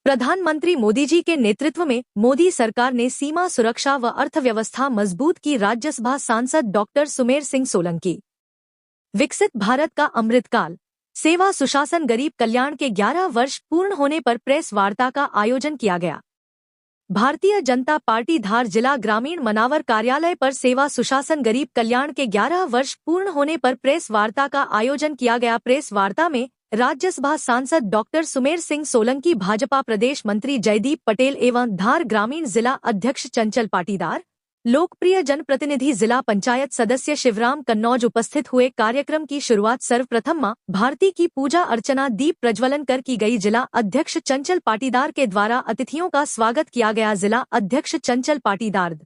प्रधानमंत्री मोदी जी के नेतृत्व में मोदी सरकार ने सीमा सुरक्षा व अर्थव्यवस्था मजबूत की। राज्यसभा सांसद डॉक्टर सुमेर सिंह सोलंकी। विकसित भारत का अमृतकाल, सेवा सुशासन गरीब कल्याण के 11 वर्ष पूर्ण होने पर प्रेस वार्ता का आयोजन किया गया। भारतीय जनता पार्टी धार जिला ग्रामीण मनावर कार्यालय पर सेवा सुशासन गरीब कल्याण के 11 वर्ष पूर्ण होने पर प्रेस वार्ता का आयोजन किया गया। प्रेस वार्ता में राज्यसभा सांसद डॉक्टर सुमेर सिंह सोलंकी, भाजपा प्रदेश मंत्री जयदीप पटेल एवं धार ग्रामीण जिला अध्यक्ष चंचल पाटीदार, लोकप्रिय जनप्रतिनिधि जिला पंचायत सदस्य शिवराम कन्नौज उपस्थित हुए। कार्यक्रम की शुरुआत सर्वप्रथम मां भारती की पूजा अर्चना दीप प्रज्वलन कर की गई। जिला अध्यक्ष चंचल पाटीदार के द्वारा अतिथियों का स्वागत किया गया। जिला अध्यक्ष चंचल पाटीदार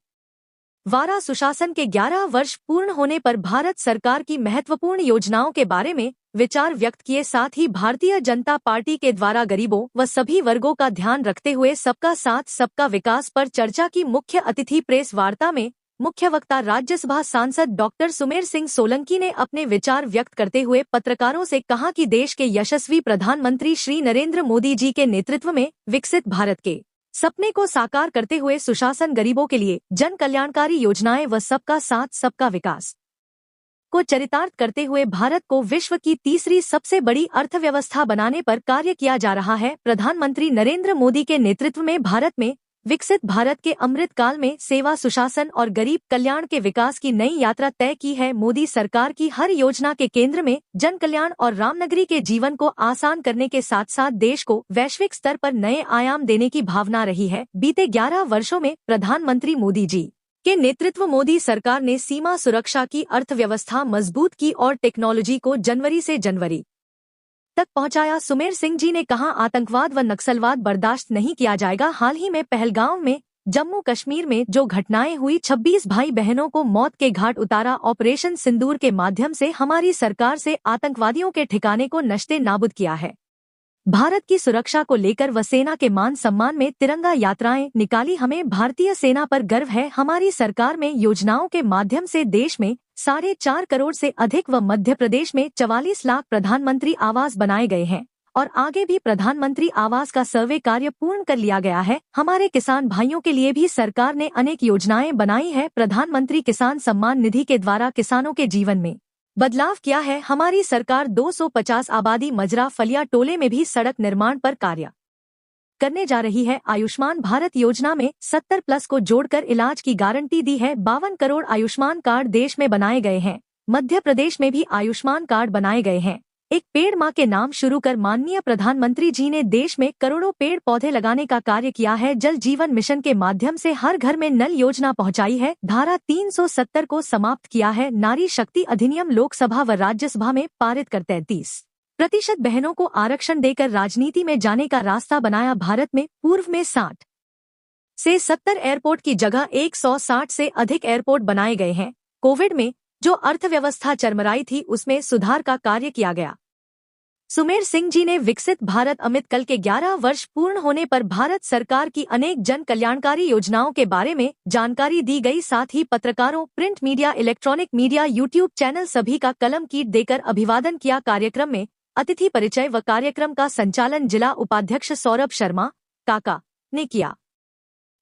द्वारा सुशासन के 11 वर्ष पूर्ण होने पर भारत सरकार की महत्वपूर्ण योजनाओं के बारे में विचार व्यक्त किए। साथ ही भारतीय जनता पार्टी के द्वारा गरीबों व सभी वर्गों का ध्यान रखते हुए सबका साथ सबका विकास पर चर्चा की। मुख्य अतिथि प्रेस वार्ता में मुख्य वक्ता राज्यसभा सांसद डॉक्टर सुमेर सिंह सोलंकी ने अपने विचार व्यक्त करते हुए पत्रकारों से कहा कि देश के यशस्वी प्रधानमंत्री श्री नरेंद्र मोदी जी के नेतृत्व में विकसित भारत के सपने को साकार करते हुए सुशासन, गरीबों के लिए जन कल्याणकारी योजनाएं व सबका साथ सबका विकास को चरितार्थ करते हुए भारत को विश्व की तीसरी सबसे बड़ी अर्थव्यवस्था बनाने पर कार्य किया जा रहा है। प्रधानमंत्री नरेंद्र मोदी के नेतृत्व में भारत में विकसित भारत के अमृत काल में सेवा सुशासन और गरीब कल्याण के विकास की नई यात्रा तय की है। मोदी सरकार की हर योजना के केंद्र में जन कल्याण और रामनगरी के जीवन को आसान करने के साथ साथ देश को वैश्विक स्तर पर नए आयाम देने की भावना रही है। बीते 11 वर्षों में प्रधानमंत्री मोदी जी के नेतृत्व मोदी सरकार ने सीमा सुरक्षा की, अर्थव्यवस्था मजबूत की और टेक्नोलॉजी को जनवरी से जनवरी तक पहुंचाया। सुमेर सिंह जी ने कहा, आतंकवाद व नक्सलवाद बर्दाश्त नहीं किया जाएगा। हाल ही में पहलगांव में जम्मू कश्मीर में जो घटनाएं हुई, 26 भाई बहनों को मौत के घाट उतारा। ऑपरेशन सिंदूर के माध्यम से हमारी सरकार से आतंकवादियों के ठिकाने को नष्टे नाबूद किया है। भारत की सुरक्षा को लेकर व सेना के मान सम्मान में तिरंगा यात्राएं निकाली। हमें भारतीय सेना पर गर्व है। हमारी सरकार में योजनाओं के माध्यम से देश में 4.5 करोड़ से अधिक व मध्य प्रदेश में 44 लाख प्रधानमंत्री आवास बनाए गए हैं और आगे भी प्रधानमंत्री आवास का सर्वे कार्य पूर्ण कर लिया गया है। हमारे किसान भाइयों के लिए भी सरकार ने अनेक योजनाएं बनाई है। प्रधानमंत्री किसान सम्मान निधि के द्वारा किसानों के जीवन में बदलाव किया है। हमारी सरकार 250 आबादी मजरा फलिया टोले में भी सड़क निर्माण पर कार्य करने जा रही है। आयुष्मान भारत योजना में 70+ को जोड़कर इलाज की गारंटी दी है। 52 करोड़ आयुष्मान कार्ड देश में बनाए गए हैं। मध्य प्रदेश में भी आयुष्मान कार्ड बनाए गए हैं। एक पेड़ मां के नाम शुरू कर माननीय प्रधानमंत्री जी ने देश में करोड़ों पेड़ पौधे लगाने का कार्य किया है। जल जीवन मिशन के माध्यम से हर घर में नल योजना पहुंचाई है। धारा 370 को समाप्त किया है। नारी शक्ति अधिनियम लोकसभा व राज्यसभा में पारित कर 33% बहनों को आरक्षण देकर राजनीति में जाने का रास्ता बनाया। भारत में पूर्व में 60 से 70 एयरपोर्ट की जगह 160 से अधिक एयरपोर्ट बनाए गए हैं। कोविड में जो अर्थव्यवस्था चरमराई थी उसमें सुधार का कार्य किया गया। सुमेर सिंह जी ने विकसित भारत अमृत काल के 11 वर्ष पूर्ण होने पर भारत सरकार की अनेक जन कल्याणकारी योजनाओं के बारे में जानकारी दी गई। साथ ही पत्रकारों, print media, electronic media, YouTube channel सभी का कलम कीट देकर अभिवादन किया। कार्यक्रम में अतिथि परिचय व कार्यक्रम का संचालन जिला उपाध्यक्ष सौरभ शर्मा काका ने किया।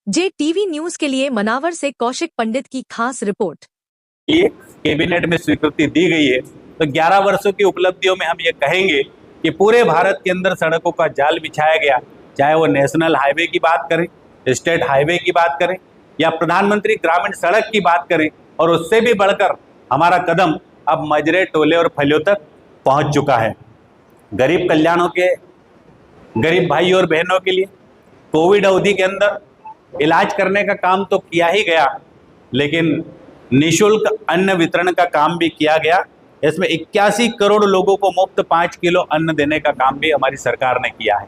JTV न्यूज के लिए मनावर से कौशिक पंडित की खास रिपोर्ट। कैबिनेट में स्वीकृति दी गई है तो 11 वर्षों की उपलब्धियों में हम ये कहेंगे कि पूरे भारत के अंदर सड़कों का जाल बिछाया गया, चाहे वो नेशनल हाईवे की बात करें, स्टेट हाईवे की बात करें या प्रधानमंत्री ग्रामीण सड़क की बात करें, और उससे भी बढ़कर हमारा कदम अब मजरे, टोले और फलियों तक पहुंच चुका है। गरीब कल्याणों के, गरीब भाई और बहनों के लिए कोविड अवधि के अंदर इलाज करने का काम तो किया ही गया, लेकिन निःशुल्क अन्न वितरण का काम भी किया गया। इसमें 81 करोड़ लोगों को मुफ्त 5 किलो अन्न देने का काम भी हमारी सरकार ने किया है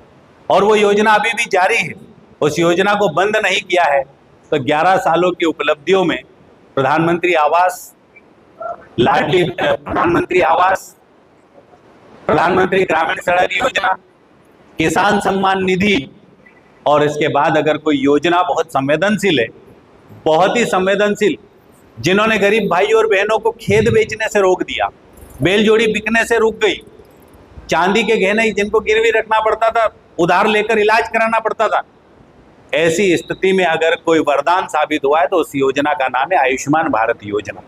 और वो योजना अभी भी जारी है। उस योजना को बंद नहीं किया है। तो 11 सालों की उपलब्धियों में प्रधानमंत्री आवास, लाडली प्रधानमंत्री आवास, प्रधानमंत्री ग्रामीण सड़क योजना, किसान सम्मान निधि, और इसके बाद अगर कोई योजना बहुत संवेदनशील है, बहुत ही संवेदनशील, जिन्होंने गरीब भाई और बहनों को खेत बेचने से रोक दिया, बैल जोड़ी बिकने से रुक गई, चांदी के गहने जिनको गिरवी रखना पड़ता था उधार लेकर इलाज कराना पड़ता था। ऐसी स्थिति में अगर कोई वरदान साबित हुआ है तो उस योजना का नाम है आयुष्मान भारत योजना।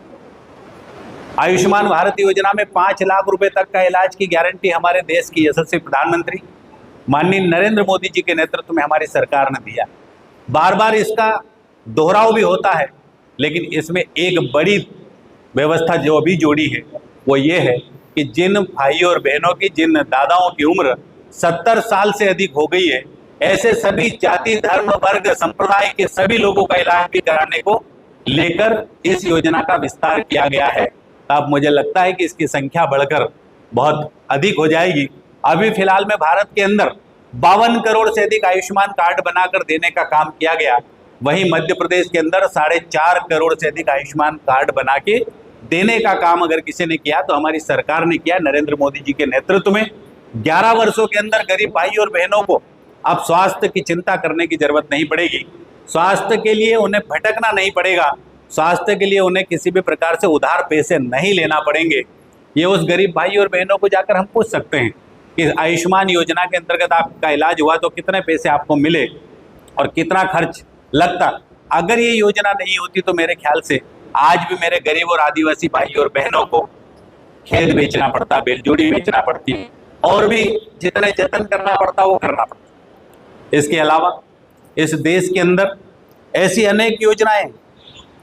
आयुष्मान भारत योजना में 5 लाख रुपए तक का इलाज की गारंटी हमारे देश की यशस्वी प्रधानमंत्री माननीय नरेंद्र मोदी जी के नेतृत्व में हमारी सरकार ने दिया। बार बार इसका दोहराव भी होता है, लेकिन इसमें एक बड़ी व्यवस्था जो अभी जोड़ी है वो ये है कि जिन भाइयों और बहनों की, जिन दादाओं की उम्र 70 साल से अधिक हो गई है, ऐसे सभी जाति, धर्म, वर्ग, संप्रदाय के सभी लोगों का इलाज भी कराने को लेकर इस योजना का विस्तार किया गया है। अब मुझे लगता है कि इसकी संख्या बढ़कर बहुत अधिक हो जाएगी। अभी फिलहाल में भारत के अंदर 52 करोड़ से अधिक आयुष्मान कार्ड बनाकर देने का काम किया गया। वहीं मध्य प्रदेश के अंदर 4.5 करोड़ से अधिक आयुष्मान कार्ड बना के देने का काम अगर किसी ने किया तो हमारी सरकार ने किया, नरेंद्र मोदी जी के नेतृत्व में। 11 वर्षों के अंदर गरीब भाई और बहनों को अब स्वास्थ्य की चिंता करने की जरूरत नहीं पड़ेगी। स्वास्थ्य के लिए उन्हें भटकना नहीं पड़ेगा, स्वास्थ्य के लिए उन्हें किसी भी प्रकार से उधार पैसे नहीं लेना पड़ेंगे। ये उस गरीब भाई और बहनों को जाकर हम पूछ सकते हैं कि आयुष्मान योजना के अंतर्गत आपका इलाज हुआ तो कितने पैसे आपको मिले और कितना खर्च लगता। अगर ये योजना नहीं होती तो मेरे ख्याल से आज भी मेरे गरीब और आदिवासी भाई और बहनों को खेत बेचना पड़ता, बेलजोड़ी बेचना पड़ती, और भी जितने जतन करना पड़ता वो करना पड़ता। इसके अलावा इस देश के अंदर ऐसी अनेक योजनाएं,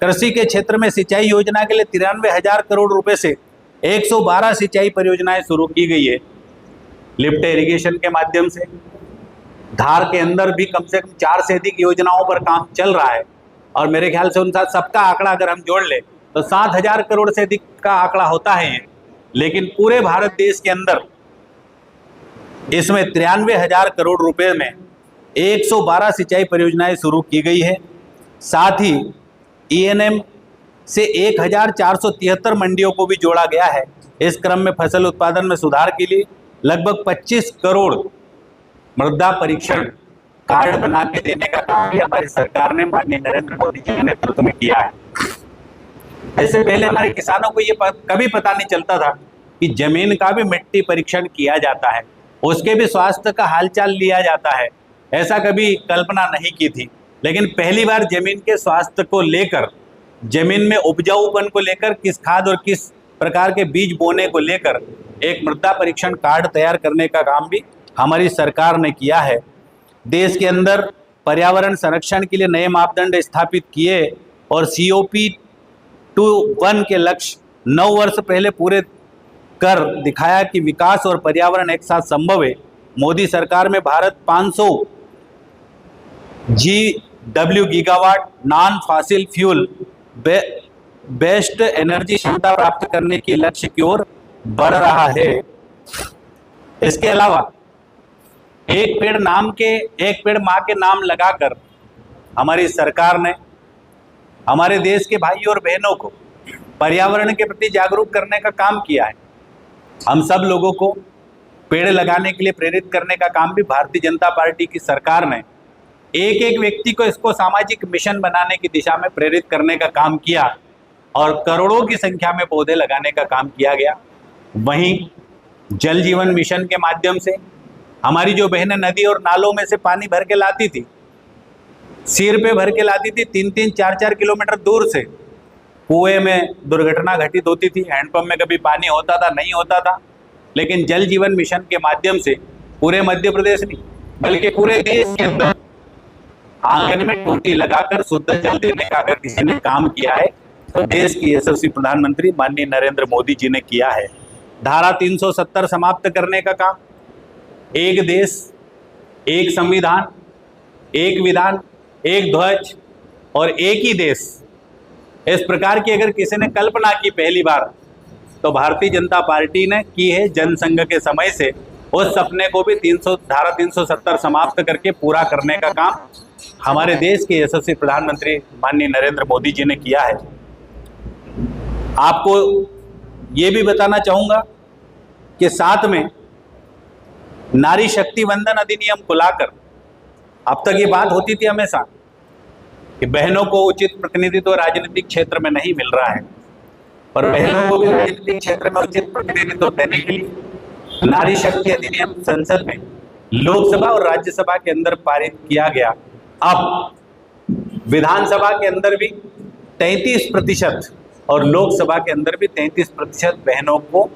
कृषि के क्षेत्र में सिंचाई योजना के लिए 93,000 करोड़ रुपए से 112 सिंचाई परियोजनाएं शुरू की गई है। लिफ्ट इरिगेशन के माध्यम से धार के अंदर भी कम से कम 4 से अधिक योजनाओं पर काम चल रहा है, और मेरे ख्याल से उनका सबका आंकड़ा अगर हम जोड़ ले तो 7,000 करोड़ से अधिक का आंकड़ा होता है ये। लेकिन पूरे भारत देश के अंदर इसमें 93,000 करोड़ रुपए में 112 सिंचाई परियोजनाएं शुरू की गई है। साथ ही ENM से 1,473 मंडियों को भी जोड़ा गया है। इस क्रम में फसल उत्पादन में सुधार के लिए लगभग 25 करोड़ मृदा परीक्षण कार्ड बना के देने का काम भी हमारी सरकार ने माननीय नरेंद्र मोदी जी के नेतृत्व में किया है। इससे पहले हमारे किसानों को ये कभी पता नहीं चलता था कि जमीन का भी मिट्टी परीक्षण किया जाता है, उसके भी स्वास्थ्य का हालचाल लिया जाता है। ऐसा कभी कल्पना नहीं की थी, लेकिन पहली बार जमीन के स्वास्थ्य को लेकर, जमीन में उपजाऊपन को लेकर, किस खाद और किस प्रकार के बीज बोने को लेकर एक मृदा परीक्षण कार्ड तैयार करने का काम भी हमारी सरकार ने किया है। देश के अंदर पर्यावरण संरक्षण के लिए नए मापदंड स्थापित किए और COP21 के लक्ष्य 9 वर्ष पहले पूरे कर दिखाया कि विकास और पर्यावरण एक साथ संभव है। मोदी सरकार में Bharat 500 GW gigawatt non fossil fuel based energy क्षमता प्राप्त करने के लक्ष्य की ओर बढ़ रहा है। इसके अलावा एक पेड़ माँ के नाम लगाकर हमारी सरकार ने हमारे देश के भाई और बहनों को पर्यावरण के प्रति जागरूक करने का काम किया है। हम सब लोगों को पेड़ लगाने के लिए प्रेरित करने का काम भी भारतीय जनता पार्टी की सरकार ने एक एक व्यक्ति को इसको सामाजिक मिशन बनाने की दिशा में प्रेरित करने का काम किया और करोड़ों की संख्या में पौधे लगाने का काम किया गया। वहीं जल जीवन मिशन के माध्यम से हमारी जो बहनें नदी और नालों में से पानी भर के लाती थी, सिर पे भर के लाती थी, 3-3, 4-4 किलोमीटर दूर से, कुएं में दुर्घटना घटित होती थी। हैंडपंप में कभी पानी होता था, नहीं होता था। लेकिन जल जीवन मिशन के माध्यम से पूरे मध्य प्रदेश नहीं बल्कि पूरे देश के अंदर आंगन में टोटी लगाकर शुद्ध जल देने का अगर किसी ने काम किया है तो देश की यशस्वी प्रधानमंत्री माननीय नरेंद्र मोदी जी ने किया है। धारा 370 समाप्त करने का काम, एक देश, एक संविधान, एक विधान, एक ध्वज और एक ही देश, इस प्रकार की अगर किसी ने कल्पना की पहली बार तो भारतीय जनता पार्टी ने की है। जनसंघ के समय से उस सपने को भी धारा 370 समाप्त करके पूरा करने का काम हमारे देश के यशस्वी प्रधानमंत्री माननीय नरेंद्र मोदी जी ने किया है। आपको ये भी बताना चाहूंगा कि साथ में नारी शक्ति वंदन अधिनियम को लाकर, अब तक ये बात होती थी हमेशा कि बहनों को उचित प्रतिनिधित्व राजनीतिक क्षेत्र में नहीं मिल रहा है, पर बहनों को भी राजनीतिक क्षेत्र में उचित प्रतिनिधित्व देने के लिए नारी शक्ति अधिनियम संसद में लोकसभा और राज्यसभा के अंदर पारित किया गया। अब विधानसभा के अंदर भी 33% और लोकसभा के अंदर भी 33% बहनों को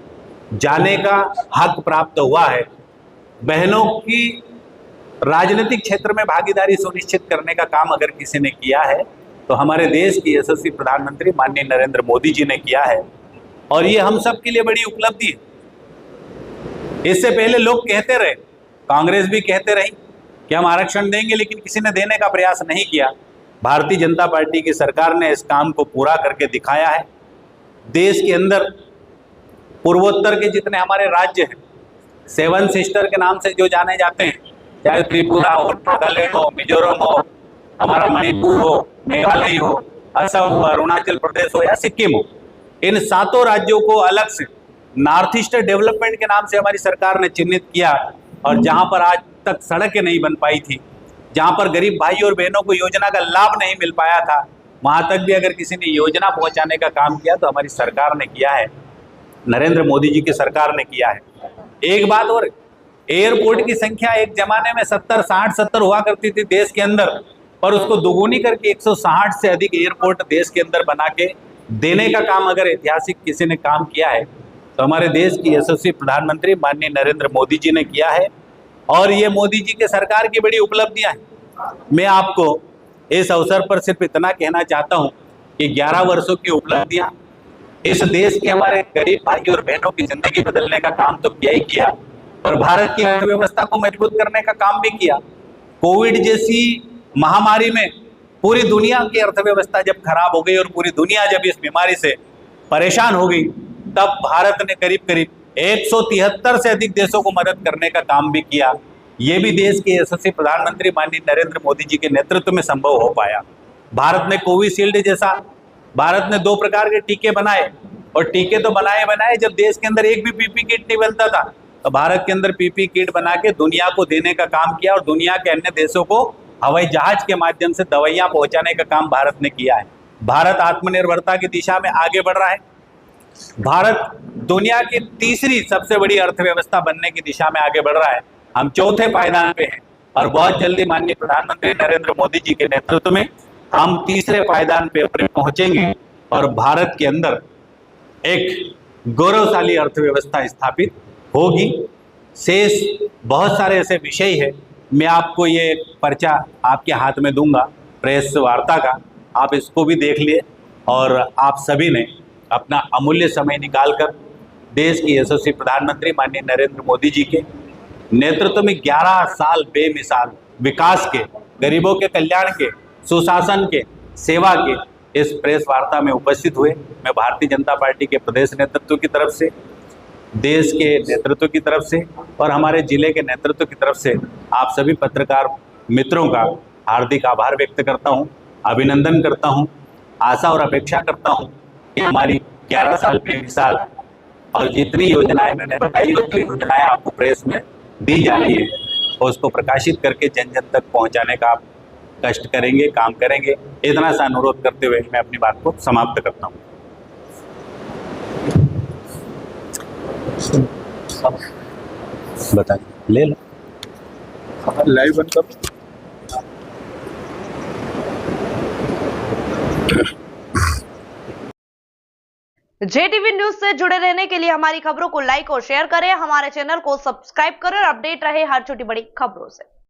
जाने का हक प्राप्त हुआ है। बहनों की राजनीतिक क्षेत्र में भागीदारी सुनिश्चित करने का काम अगर किसी ने किया है तो हमारे देश की यशस्वी प्रधानमंत्री माननीय नरेंद्र मोदी जी ने किया है, और ये हम सब के लिए बड़ी उपलब्धि है। इससे पहले लोग कहते रहे, कांग्रेस भी कहते रही कि हम आरक्षण देंगे, लेकिन किसी ने देने का प्रयास नहीं किया। भारतीय जनता पार्टी की सरकार ने इस काम को पूरा करके दिखाया है। देश के अंदर पूर्वोत्तर के जितने हमारे राज्य हैं, 7 सिस्टर के नाम से जो जाने जाते हैं, चाहे त्रिपुरा हो, नागालैंड हो, मिजोरम हो, हमारा मणिपुर हो, मेघालय हो, असम हो, अरुणाचल प्रदेश हो या सिक्किम हो, इन 7 राज्यों को अलग से नॉर्थ ईस्ट डेवलपमेंट के नाम से हमारी सरकार ने चिन्हित किया। और जहां पर आज तक सड़कें नहीं बन पाई थी, जहां पर गरीब भाई और बहनों को योजना का लाभ नहीं मिल पाया था, वहां तक भी अगर किसी ने योजना पहुंचाने का काम किया तो हमारी सरकार ने किया है, नरेंद्र मोदी जी की सरकार ने किया है। एक बात और, एयरपोर्ट की संख्या एक जमाने में 70 हुआ करती थी देश के अंदर, पर उसको दुगुनी करके 160 से अधिक एयरपोर्ट देश के अंदर बना के देने का काम अगर ऐतिहासिक किसी ने काम किया है तो हमारे देश की यशस्वी प्रधानमंत्री माननीय नरेंद्र मोदी जी ने किया है। और ये मोदी जी के सरकार की बड़ी उपलब्धियां हैं। मैं आपको इस अवसर पर सिर्फ इतना कहना चाहता हूं कि 11 वर्षों की उपलब्धियां, इस देश के हमारे गरीब भाई और बहनों की जिंदगी बदलने का काम तो किया ही किया, और भारत की अर्थव्यवस्था को मजबूत करने का काम भी किया। कोविड जैसी महामारी में पूरी दुनिया की अर्थव्यवस्था जब खराब हो गई और पूरी दुनिया जब इस बीमारी से परेशान हो गई, तब भारत ने करीब करीब 173 से अधिक देशों को मदद करने का काम भी किया। ये भी देश के यशस्वी प्रधानमंत्री माननीय नरेंद्र मोदी जी के नेतृत्व में संभव हो पाया। भारत ने कोविशील्ड जैसा, भारत ने 2 प्रकार के टीके बनाए, और टीके तो बनाए जब देश के अंदर एक भी पीपी किट नहीं बनता था, तो भारत के अंदर पीपी किट बना के दुनिया को देने का काम किया, और दुनिया के अन्य देशों को हवाई जहाज के माध्यम से दवाइयां पहुंचाने का काम भारत ने किया है। भारत आत्मनिर्भरता की दिशा में आगे बढ़ रहा है। भारत दुनिया की तीसरी सबसे बड़ी अर्थव्यवस्था बनने की दिशा में आगे बढ़ रहा है। हम 4थे पायदान पे हैं, और बहुत जल्दी माननीय प्रधानमंत्री नरेंद्र मोदी जी के नेतृत्व में हम 3रे पायदान पे पहुंचेंगे, और भारत के अंदर एक गौरवशाली अर्थव्यवस्था स्थापित होगी। शेष बहुत सारे ऐसे विषय है, मैं आपको ये पर्चा आपके हाथ में दूंगा प्रेस वार्ता का, आप इसको भी देख लिए, और आप सभी ने अपना अमूल्य समय निकालकर देश के यशस्वी प्रधानमंत्री माननीय नरेंद्र मोदी जी के नेतृत्व में 11 साल बेमिसाल विकास के, गरीबों के कल्याण के, सुशासन के, सेवा के इस प्रेस वार्ता में उपस्थित हुए। मैं भारतीय जनता पार्टी के प्रदेश नेतृत्व की तरफ से, देश के नेतृत्व की तरफ से और हमारे जिले के नेतृत्व की तरफ से आप सभी पत्रकार मित्रों का हार्दिक आभार व्यक्त करता हूं, अभिनंदन करता हूं। आशा और अपेक्षा करता हूं कि हमारी 11 साल बेमिसाल और जितनी योजनाएं मैंने बताई, उतनी योजनाएं आपको प्रेस में दी जा रही है, और उसको प्रकाशित करके जन जन तक पहुंचाने का आप कष्ट करेंगे, काम करेंगे। इतना सा अनुरोध करते हुए मैं अपनी बात को समाप्त करता हूँ। बताइए, ले लो लाइव बंद करो। JTV न्यूज से जुड़े रहने के लिए हमारी खबरों को लाइक और शेयर करें, हमारे चैनल को सब्सक्राइब करें और अपडेट रहे हर छोटी बड़ी खबरों से।